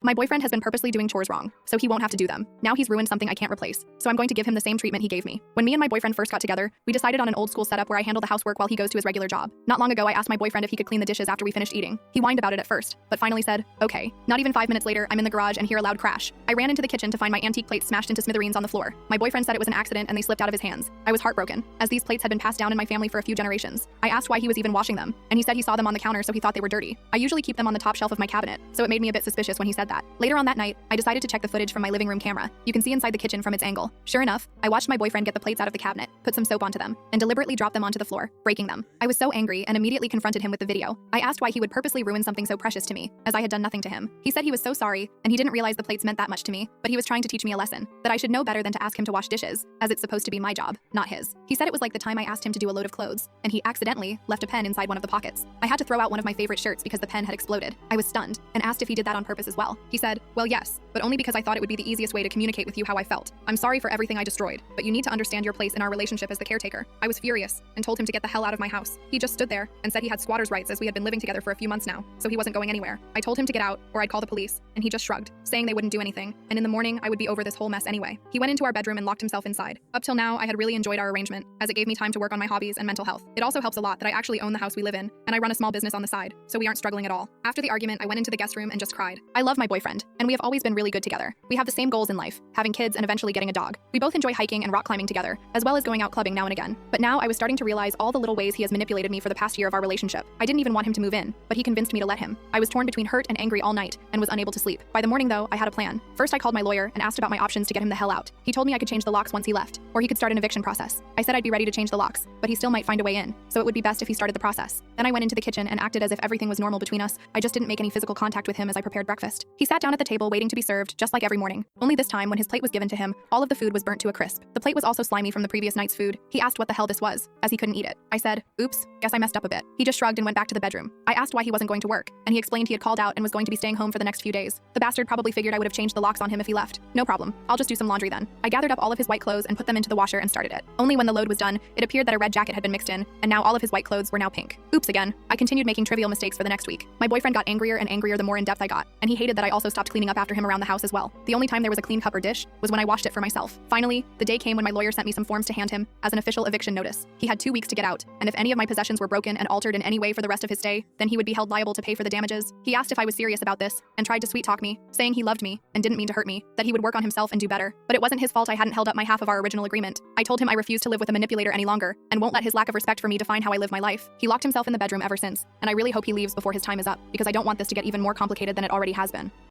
My boyfriend has been purposely doing chores wrong, so he won't have to do them. Now he's ruined something I can't replace, so I'm going to give him the same treatment he gave me. When me and my boyfriend first got together, we decided on an old school setup where I handle the housework while he goes to his regular job. Not long ago, I asked my boyfriend if he could clean the dishes after we finished eating. He whined about it at first, but finally said, okay. Not even 5 minutes later, I'm in the garage and hear a loud crash. I ran into the kitchen to find my antique plates smashed into smithereens on the floor. My boyfriend said it was an accident and they slipped out of his hands. I was heartbroken, as these plates had been passed down in my family for a few generations. I asked why he was even washing them, and he said he saw them on the counter so he thought they were dirty. I usually keep them on the top shelf of my cabinet, so it made me a bit suspicious when he said that. Later on that night, I decided to check the footage from my living room camera. You can see inside the kitchen from its angle. Sure enough, I watched my boyfriend get the plates out of the cabinet, put some soap onto them, and deliberately drop them onto the floor, breaking them. I was so angry and immediately confronted him with the video. I asked why he would purposely ruin something so precious to me, as I had done nothing to him. He said he was so sorry, and he didn't realize the plates meant that much to me, but he was trying to teach me a lesson, that I should know better than to ask him to wash dishes, as it's supposed to be my job, not his. He said it was like the time I asked him to do a load of clothes, and he accidentally left a pen inside one of the pockets. I had to throw out one of my favorite shirts because the pen had exploded. I was stunned, and asked if he did that on purpose as well. He said, well, yes, but only because I thought it would be the easiest way to communicate with you how I felt. I'm sorry for everything I destroyed, but you need to understand your place in our relationship as the caretaker. I was furious and told him to get the hell out of my house. He just stood there and said he had squatter's rights as we had been living together for a few months now, so he wasn't going anywhere. I told him to get out or I'd call the police, and he just shrugged, saying they wouldn't do anything, and in the morning I would be over this whole mess anyway. He went into our bedroom and locked himself inside. Up till now, I had really enjoyed our arrangement, as it gave me time to work on my hobbies and mental health. It also helps a lot that I actually own the house we live in, and I run a small business on the side, so we aren't struggling at all. After the argument, I went into the guest room and just cried. I love my boyfriend, and we have always been really good together. We have the same goals in life, having kids and eventually getting a dog. We both enjoy hiking and rock climbing together, as well as going out clubbing now and again. But now I was starting to realize all the little ways he has manipulated me for the past year of our relationship. I didn't even want him to move in, but he convinced me to let him. I was torn between hurt and angry all night, and was unable to sleep. By the morning though, I had a plan. First I called my lawyer and asked about my options to get him the hell out. He told me I could change the locks once he left, or he could start an eviction process. I said I'd be ready to change the locks, but he still might find a way in, so it would be best if he started the process. Then I went into the kitchen and acted as if everything was normal between us. I just didn't make any physical contact with him as I prepared breakfast. He sat down at the table waiting to be served, just like every morning. Only this time, when his plate was given to him, all of the food was burnt to a crisp. The plate was also slimy from the previous night's food. He asked what the hell this was, as he couldn't eat it. I said, oops, guess I messed up a bit. He just shrugged and went back to the bedroom. I asked why he wasn't going to work, and he explained he had called out and was going to be staying home for the next few days. The bastard probably figured I would have changed the locks on him if he left. No problem. I'll just do some laundry then. I gathered up all of his white clothes and put them into the washer and started it. Only when the load was done, it appeared that a red jacket had been mixed in, and now all of his white clothes were now pink. Oops again. I continued making trivial mistakes for the next week. My boyfriend got angrier and angrier the more in-depth I got, and he hated that I also stopped cleaning up after him around the house as well. The only time there was a clean cup or dish was when I washed it for myself. Finally, the day came when my lawyer sent me some forms to hand him as an official eviction notice. He had 2 weeks to get out, and if any of my possessions were broken and altered in any way for the rest of his stay, then he would be held liable to pay for the damages. He asked if I was serious about this, and tried to sweet-talk me, saying he loved me and didn't mean to hurt me, that he would work on himself and do better. But it wasn't his fault I hadn't held up my half of our original agreement. I told him I refused to live with a manipulator any longer, and won't let his lack of respect for me define how I live my life. He locked himself in the bedroom ever since, and I really hope he leaves before his time is up, because I don't want this to get even more complicated than it already has been.